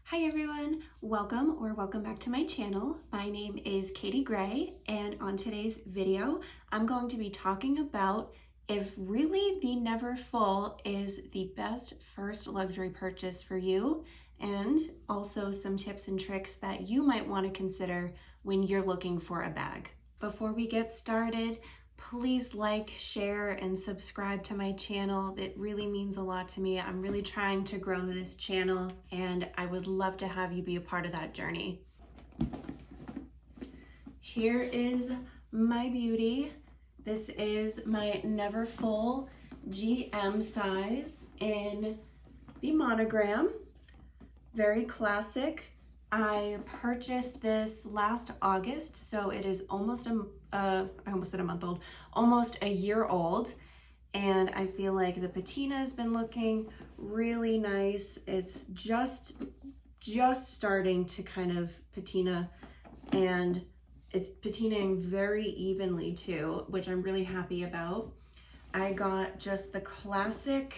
Hi everyone, welcome back to my channel. My name is Katie Gray, and on today's video, I'm going to be talking about if really the Neverfull is the best first luxury purchase for you, and also some tips and tricks that you might want to consider when you're looking for a bag. Before we get started, please like, share, and subscribe to my channel. It really means a lot to me. I'm really trying to grow this channel, and I would love to have you be a part of that journey. Here is my beauty. This is my Neverfull GM size in the monogram. Very classic. I purchased this last August, so it is almost I almost said a month old, almost a year old, and I feel like the patina has been looking really nice. It's just starting to kind of patina, and it's patinaing very evenly too, which I'm really happy about. I got just the classic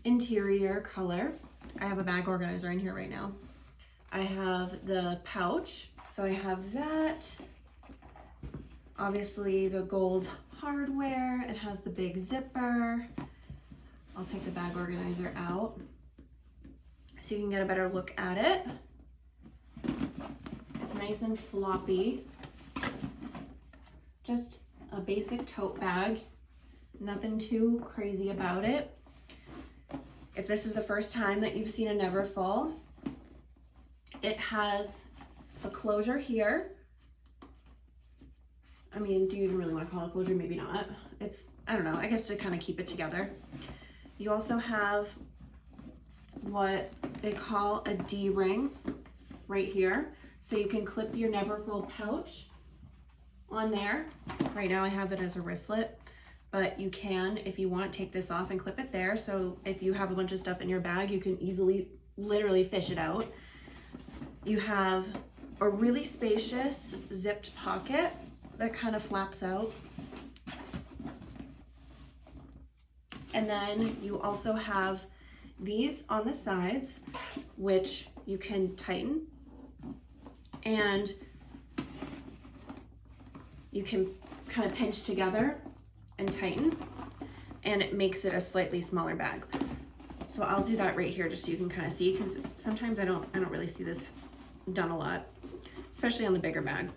interior color. I have a bag organizer in here right now. I have the pouch, so I have that. Obviously the gold hardware, it has the big zipper. I'll take the bag organizer out so you can get a better look at it. It's nice and floppy. Just a basic tote bag, nothing too crazy about it. If this is the first time that you've seen a Neverfull, it has a closure here. I mean, do you even really want to call it a closure? Maybe not. It's, I don't know, I guess to kind of keep it together. You also have what they call a D-ring right here. So you can clip your Neverfull pouch on there. Right now I have it as a wristlet, but you can, if you want, take this off and clip it there. So if you have a bunch of stuff in your bag, you can easily, literally fish it out. You have a really spacious zipped pocket that kind of flaps out. And then you also have these on the sides, which you can tighten, and you can kind of pinch together and tighten, and it makes it a slightly smaller bag. So I'll do that right here just so you can kind of see, because sometimes I don't really see this done a lot, especially on the bigger bag.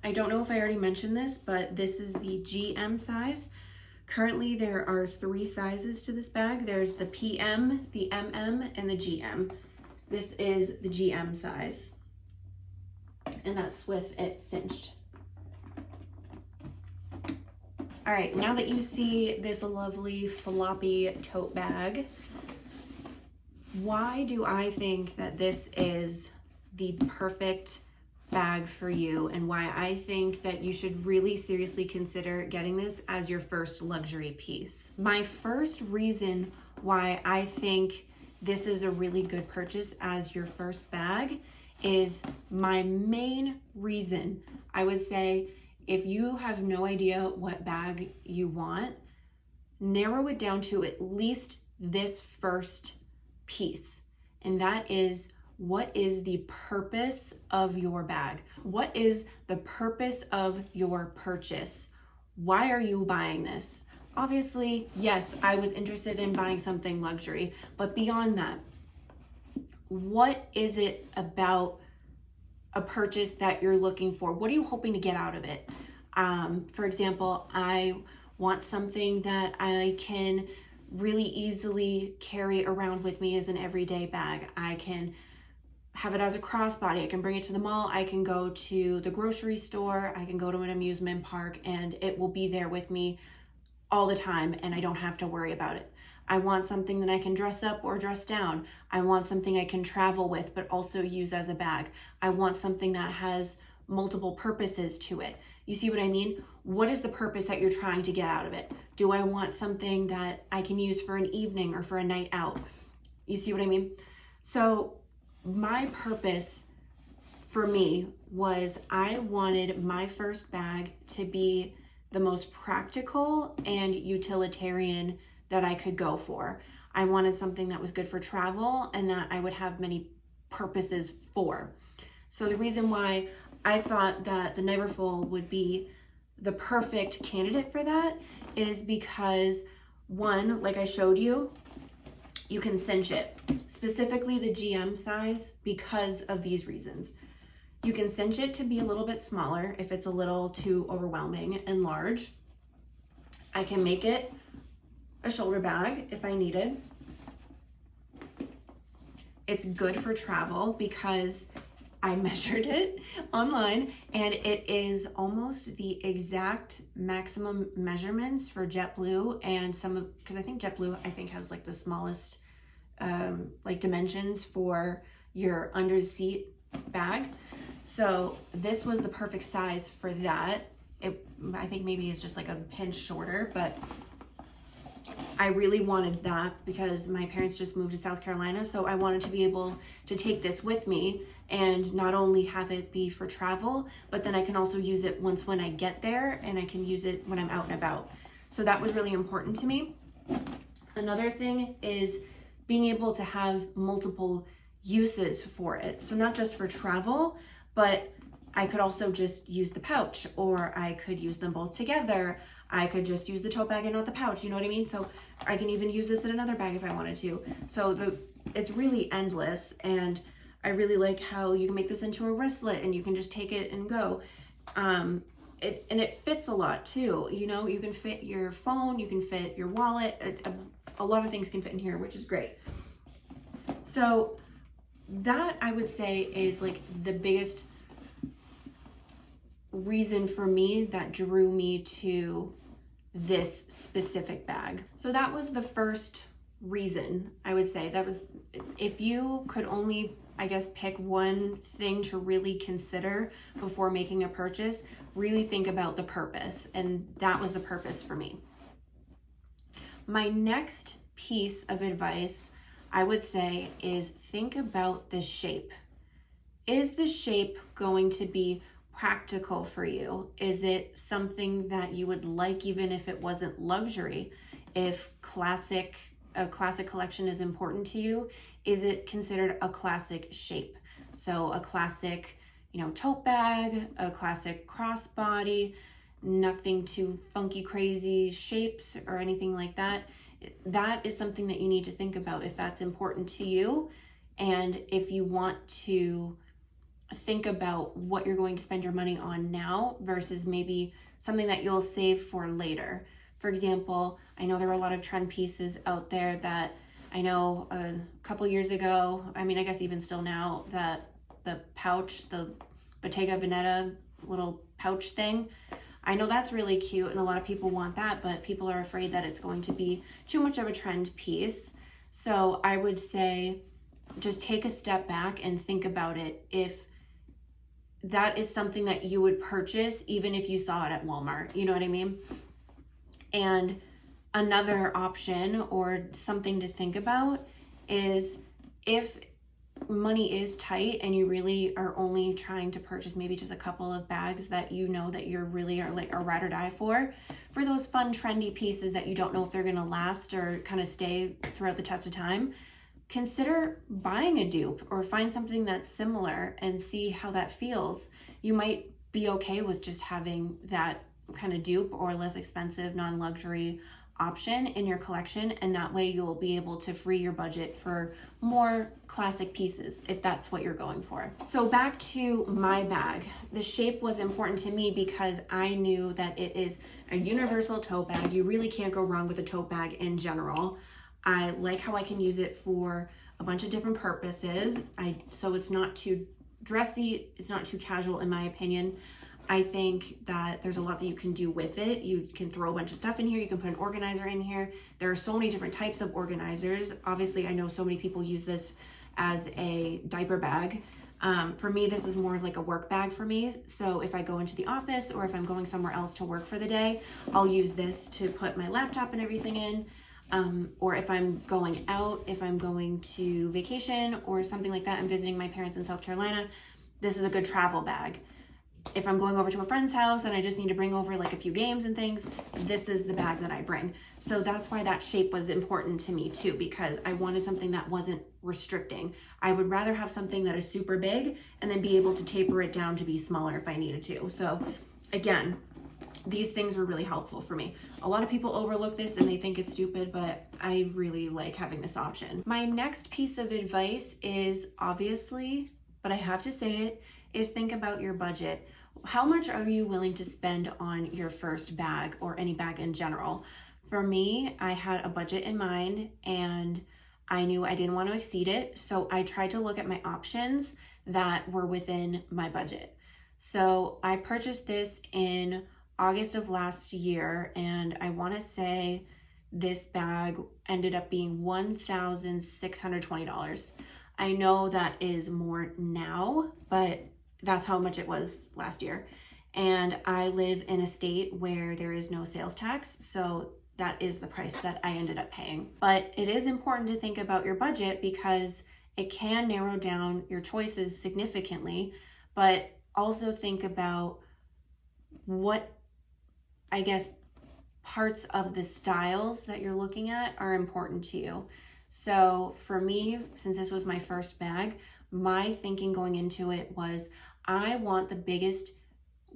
I don't know if I already mentioned this, but this is the GM size. Currently there are 3 sizes to this bag. There's the PM, the MM, and the GM. This is the GM size, and that's with it cinched. All right, now that you see this lovely floppy tote bag, why do I think that this is the perfect bag for you, and why I think that you should really seriously consider getting this as your first luxury piece? My first reason why I think this is a really good purchase as your first bag is my main reason. I would say if you have no idea what bag you want, narrow it down to at least this first piece, and that is, what is the purpose of your bag? What is the purpose of your purchase? Why are you buying this? Obviously, yes, I was interested in buying something luxury, but beyond that, what is it about a purchase that you're looking for? What are you hoping to get out of it? For example, I want something that I can really easily carry around with me as an everyday bag. I can have it as a crossbody. I can bring it to the mall. I can go to the grocery store. I can go to an amusement park, and it will be there with me all the time, and I don't have to worry about it. I want something that I can dress up or dress down. I want something I can travel with, but also use as a bag. I want something that has multiple purposes to it. You see what I mean? What is the purpose that you're trying to get out of it? Do I want something that I can use for an evening or for a night out? You see what I mean? So my purpose for me was I wanted my first bag to be the most practical and utilitarian that I could go for. I wanted something that was good for travel and that I would have many purposes for. So the reason why I thought that the Neverfull would be the perfect candidate for that is because, one, like I showed you, you can cinch it, specifically the GM size, because of these reasons. You can cinch it to be a little bit smaller if it's a little too overwhelming and large. I can make it a shoulder bag if I needed. It's good for travel because I measured it online and it is almost the exact maximum measurements for JetBlue and because I think JetBlue has like the smallest like dimensions for your under the seat bag. So this was the perfect size for that. I think maybe it's just like a pinch shorter, but I really wanted that because my parents just moved to South Carolina. So I wanted to be able to take this with me and not only have it be for travel, but then I can also use it when I get there, and I can use it when I'm out and about. So that was really important to me. Another thing is being able to have multiple uses for it. So not just for travel, but I could also just use the pouch, or I could use them both together. I could just use the tote bag and not the pouch, you know what I mean? So I can even use this in another bag if I wanted to. So it's really endless, and I really like how you can make this into a wristlet and you can just take it and go. It fits a lot too. You know, you can fit your phone, you can fit your wallet. A lot of things can fit in here, which is great. So that, I would say, is like the biggest reason for me that drew me to this specific bag. So that was the first reason, I would say. That was, if you could only, I guess, pick one thing to really consider before making a purchase, really think about the purpose. And that was the purpose for me. My next piece of advice, I would say, is think about the shape. Is the shape going to be practical for you? Is it something that you would like even if it wasn't luxury? If a classic collection is important to you, is it considered a classic shape? So a classic, tote bag, a classic crossbody, nothing too funky, crazy shapes or anything like that. That is something that you need to think about if that's important to you, and if you want to think about what you're going to spend your money on now versus maybe something that you'll save for later. For example, I know there are a lot of trend pieces out there that I know a couple years ago, I guess even still now, that the pouch, the Bottega Veneta little pouch thing, I know that's really cute and a lot of people want that, but people are afraid that it's going to be too much of a trend piece. So I would say just take a step back and think about it. If that is something that you would purchase even if you saw it at Walmart, you know what I mean? And another option or something to think about is if money is tight and you really are only trying to purchase maybe just a couple of bags that you know that you're really are like a ride or die for those fun trendy pieces that you don't know if they're going to last or kind of stay throughout the test of time, consider buying a dupe or find something that's similar and see how that feels. You might be okay with just having that kind of dupe or less expensive non-luxury option in your collection, and that way you'll be able to free your budget for more classic pieces if that's what you're going for. So back to my bag. The shape was important to me because I knew that it is a universal tote bag. You really can't go wrong with a tote bag in general. I like how I can use it for a bunch of different purposes. So it's not too dressy, it's not too casual in my opinion. I think that there's a lot that you can do with it. You can throw a bunch of stuff in here. You can put an organizer in here. There are so many different types of organizers. Obviously, I know so many people use this as a diaper bag. For me, this is more of like a work bag for me. So if I go into the office or if I'm going somewhere else to work for the day, I'll use this to put my laptop and everything in. Or if I'm going out, if I'm going to vacation or something like that, I'm visiting my parents in South Carolina, this is a good travel bag. if I'm going over to a friend's house and I just need to bring over like a few games and things, this is the bag that I bring. So that's why that shape was important to me too, because I wanted something that wasn't restricting. I would rather have something that is super big and then be able to taper it down to be smaller if I needed to. So again, these things were really helpful for me. A lot of people overlook this and they think it's stupid, but I really like having this option. My next piece of advice is obviously, but I have to say it, is think about your budget. How much are you willing to spend on your first bag or any bag in general? For me, I had a budget in mind and I knew I didn't want to exceed it. So I tried to look at my options that were within my budget. So I purchased this in August of last year, and I want to say this bag ended up being $1,620. I know that is more now, but that's how much it was last year. And I live in a state where there is no sales tax, so that is the price that I ended up paying. But it is important to think about your budget because it can narrow down your choices significantly, but also think about what, I guess, parts of the styles that you're looking at are important to you. So for me, since this was my first bag, my thinking going into it was I want the biggest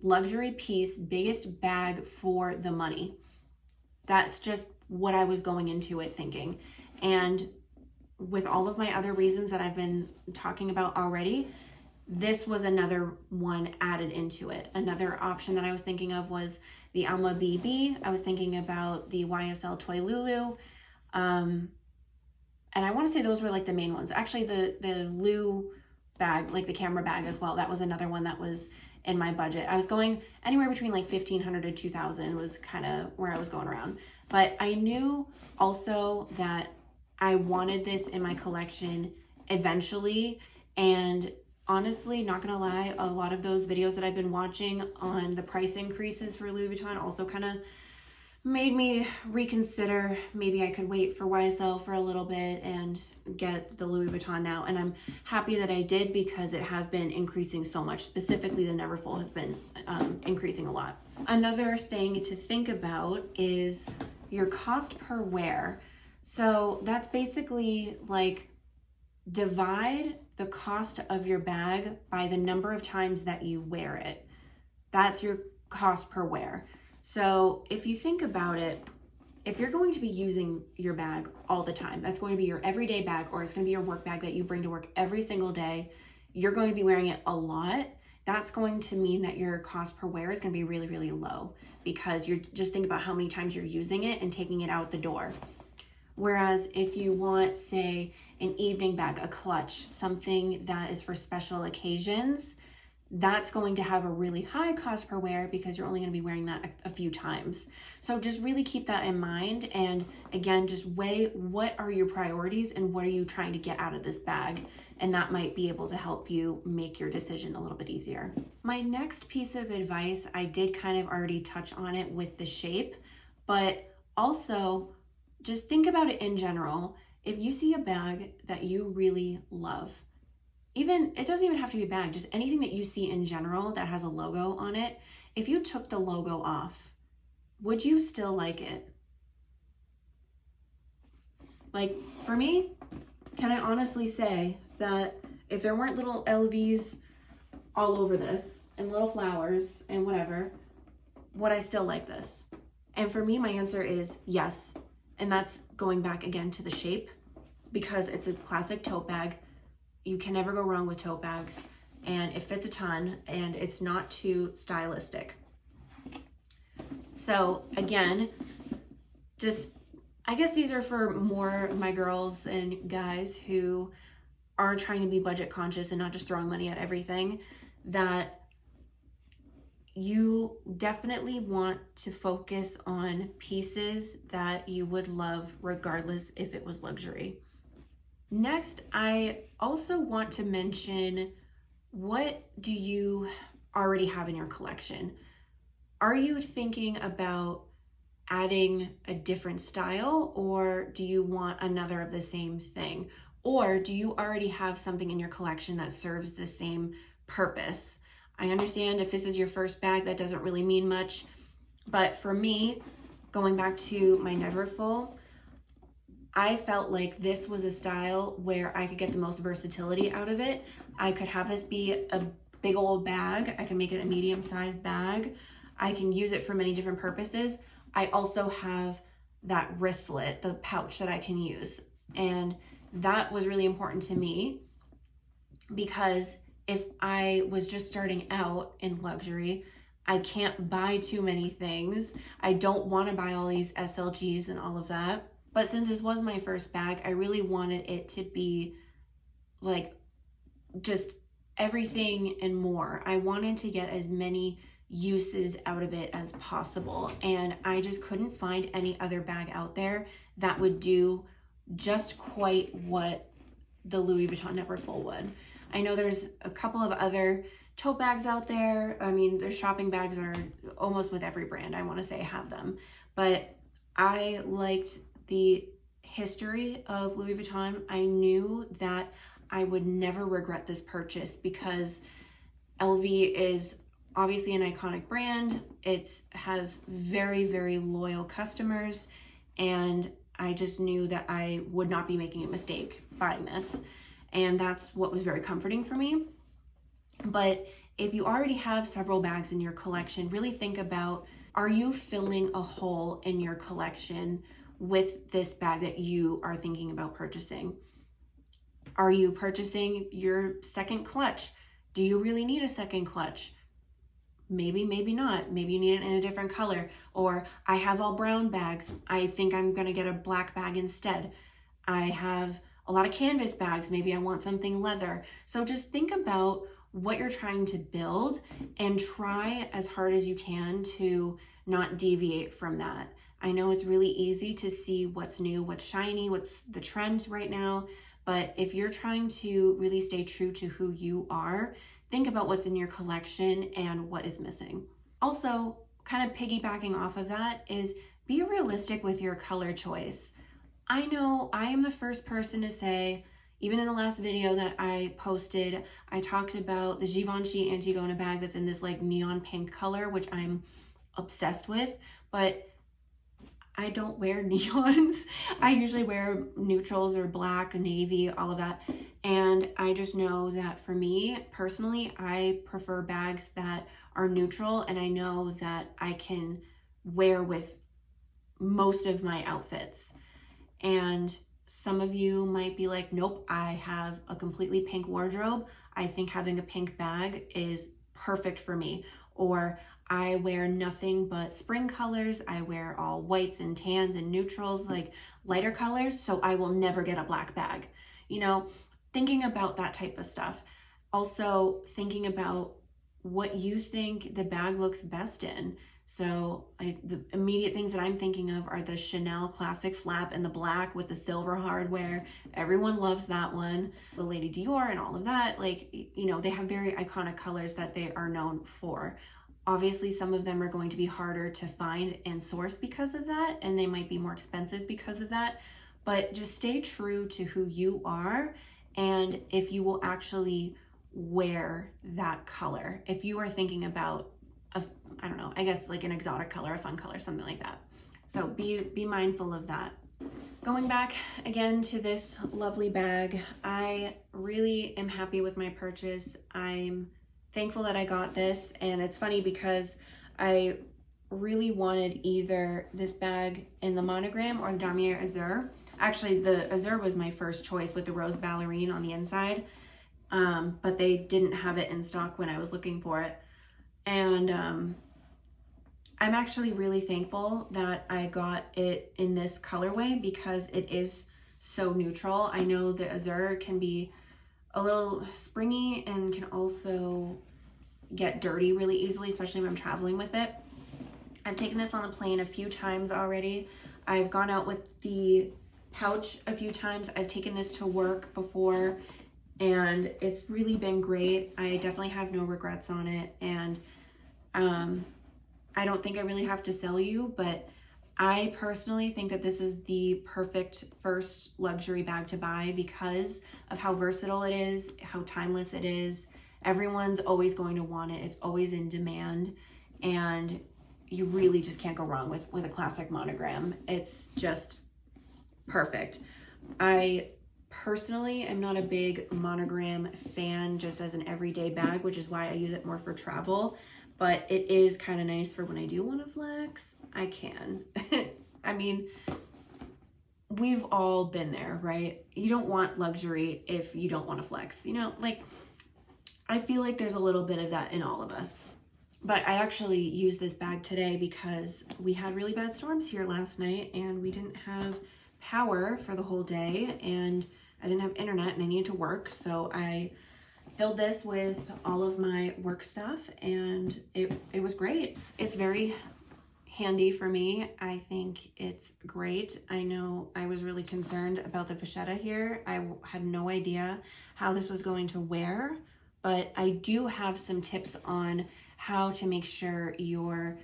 luxury piece, biggest bag for the money. That's just what I was going into it thinking. And with all of my other reasons that I've been talking about already, this was another one added into it. Another option that I was thinking of was the Alma BB. I was thinking about the YSL Toy Lulu. And I want to say those were like the main ones. Actually, the Lou bag, like the camera bag as well, that was another one that was in my budget. I was going anywhere between like $1,500 to $2,000 was kind of where I was going around. But I knew also that I wanted this in my collection eventually. And honestly, not gonna lie, a lot of those videos that I've been watching on the price increases for Louis Vuitton also kind of made me reconsider maybe I could wait for YSL for a little bit and get the Louis Vuitton now. And I'm happy that I did because it has been increasing so much. Specifically, the Neverfull has been increasing a lot. Another thing to think about is your cost per wear. So that's basically like divide the cost of your bag by the number of times that you wear it. That's your cost per wear. So if you think about it, if you're going to be using your bag all the time, that's going to be your everyday bag, or it's going to be your work bag that you bring to work every single day, you're going to be wearing it a lot. That's going to mean that your cost per wear is going to be really, really low because you're just think about how many times you're using it and taking it out the door. Whereas if you want, say, an evening bag, a clutch, something that is for special occasions, that's going to have a really high cost per wear because you're only going to be wearing that a few times. So just really keep that in mind. And again, just weigh what are your priorities and what are you trying to get out of this bag. And that might be able to help you make your decision a little bit easier. My next piece of advice, I did kind of already touch on it with the shape, but also just think about it in general. If you see a bag that you really love, it doesn't even have to be a bag, just anything that you see in general that has a logo on it, if you took the logo off, would you still like it? Like for me, can I honestly say that if there weren't little LVs all over this and little flowers and whatever, would I still like this? And for me, my answer is yes. And that's going back again to the shape because it's a classic tote bag. You can never go wrong with tote bags and it fits a ton and it's not too stylistic. So again, just, I guess these are for more my girls and guys who are trying to be budget conscious and not just throwing money at everything, that you definitely want to focus on pieces that you would love regardless if it was luxury. Next, I also want to mention, what do you already have in your collection? Are you thinking about adding a different style, or do you want another of the same thing? Or do you already have something in your collection that serves the same purpose? I understand if this is your first bag, that doesn't really mean much. But for me, going back to my Neverfull, I felt like this was a style where I could get the most versatility out of it. I could have this be a big old bag. I can make it a medium-sized bag. I can use it for many different purposes. I also have that wristlet, the pouch that I can use. And that was really important to me because if I was just starting out in luxury, I can't buy too many things. I don't want to buy all these SLGs and all of that. But since this was my first bag, I really wanted it to be like just everything and more. I wanted to get as many uses out of it as possible. And I just couldn't find any other bag out there that would do just quite what the Louis Vuitton Neverfull would. I know there's a couple of other tote bags out there. I mean, their shopping bags are almost with every brand, I want to say, have them. But I liked the history of Louis Vuitton. I knew that I would never regret this purchase because LV is obviously an iconic brand. It has very, very loyal customers, and I just knew that I would not be making a mistake buying this. And that's what was very comforting for me. But if you already have several bags in your collection, really think about, are you filling a hole in your collection with this bag that you are thinking about purchasing? Are you purchasing your second clutch? Do you really need a second clutch? Maybe, maybe not. Maybe you need it in a different color. Or I have all brown bags. I think I'm gonna get a black bag instead. I have a lot of canvas bags. Maybe I want something leather. So just think about what you're trying to build and try as hard as you can to not deviate from that. I know it's really easy to see what's new, what's shiny, what's the trend right now, but if you're trying to really stay true to who you are, think about what's in your collection and what is missing. Also, kind of piggybacking off of that is be realistic with your color choice. I know I am the first person to say, even in the last video that I posted, I talked about the Givenchy Antigona bag that's in this like neon pink color, which I'm obsessed with, but I don't wear neons. I usually wear neutrals or black, navy, all of that. And I just know that for me personally, I prefer bags that are neutral, and I know that I can wear with most of my outfits. And some of you might be like, nope, I have a completely pink wardrobe. I think having a pink bag is perfect for me. Or I wear nothing but spring colors. I wear all whites and tans and neutrals, like lighter colors, so I will never get a black bag. You know, thinking about that type of stuff. Also thinking about what you think the bag looks best in. So the immediate things that I'm thinking of are the Chanel classic flap in the black with the silver hardware. Everyone loves that one. The Lady Dior and all of that, like, you know, they have very iconic colors that they are known for. Obviously, some of them are going to be harder to find and source because of that, and they might be more expensive because of that. But just stay true to who you are, and if you will actually wear that color. If you are thinking about I don't know, I guess like an exotic color, a fun color, something like that. So be mindful of that. Going back again to this lovely bag, I really am happy with my purchase. I'm thankful that I got this, and it's funny because I really wanted either this bag in the monogram or the Damier Azur. Actually, the Azur was my first choice with the rose ballerine on the inside, but they didn't have it in stock when I was looking for it. And I'm actually really thankful that I got it in this colorway because it is so neutral. I know the Azur can be a little springy and can also get dirty really easily, especially when I'm traveling with it. I've taken this on a plane a few times already. I've gone out with the pouch a few times. I've taken this to work before, and it's really been great. I definitely have no regrets on it, and I don't think I really have to sell you, but I personally think that this is the perfect first luxury bag to buy because of how versatile it is, how timeless it is, Everyone's always going to want it. It's always in demand, and you really just can't go wrong with a classic monogram. It's just perfect. I personally am not a big monogram fan just as an everyday bag, which is why I use it more for travel, but it is kind of nice for when I do want to flex. I can. I mean, we've all been there, right? You don't want luxury if you don't want to flex, you know, like I feel like there's a little bit of that in all of us. But I actually used this bag today because we had really bad storms here last night and we didn't have power for the whole day and I didn't have internet and I needed to work. So I filled this with all of my work stuff and it was great. It's very handy for me. I think it's great. I know I was really concerned about the vachetta here. I had no idea how this was going to wear, but I do have some tips on how to make sure your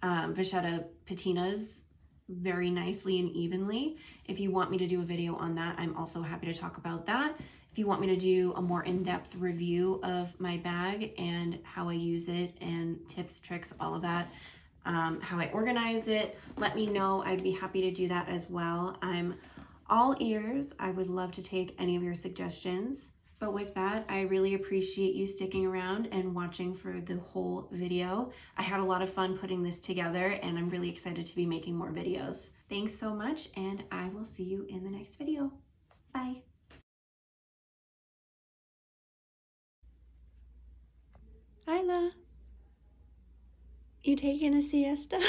vachetta patinas very nicely and evenly. If you want me to do a video on that, I'm also happy to talk about that. If you want me to do a more in-depth review of my bag and how I use it and tips, tricks, all of that, how I organize it, let me know. I'd be happy to do that as well. I'm all ears. I would love to take any of your suggestions. But with that, I really appreciate you sticking around and watching for the whole video. I had a lot of fun putting this together and I'm really excited to be making more videos. Thanks so much and I will see you in the next video. Bye. Isla, you taking a siesta?